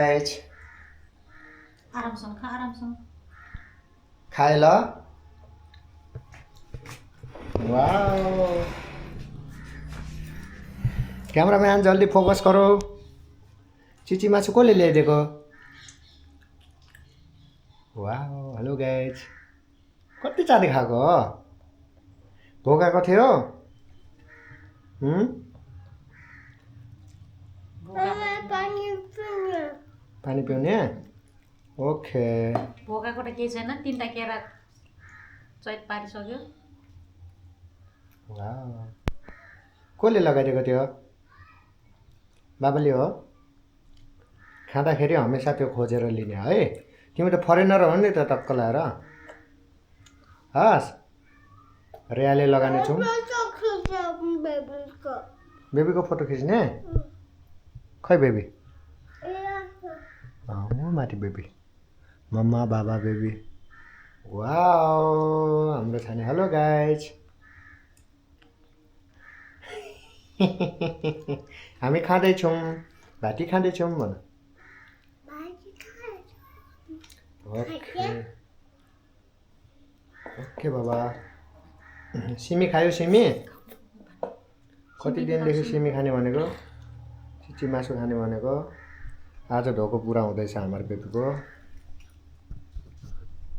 guys आरामसँग खा आरामसँग खाए ल वाओ क्यामेराम्यान जल्दी फोकस करो चिची मासु कसले ल्याइदिएको वाओ हेलो गाइज कति चाँडै खाएको हो भोकाएको थियो पानी पिउने ओके भोकाको त केही छैन तीनटा केरा चैत पारिसक्यो वाओ कसले लगाइदिएको थियो बाबाले हो खाँदाखेरि हमेसा त्यो खोजेर लिने है तिमी त फरेनर हो नि त टक्क लाएर हस् रेयाले लगाने छौँ बेबीको फोटो खिच्ने खै बेबी माथि बेबी मम्मा बाबा बेबी वाओ हाम्रो छाने हेलो गाइज हामी खाँदैछौँ भाटी खाँदैछौँ भन ओके ओके बाबा सिमी खायो सिमी कति दिनदेखि सिमी खाने भनेको चिची मासु खाने भनेको आज ढोको पुरा हुँदैछ हाम्रो बेबीको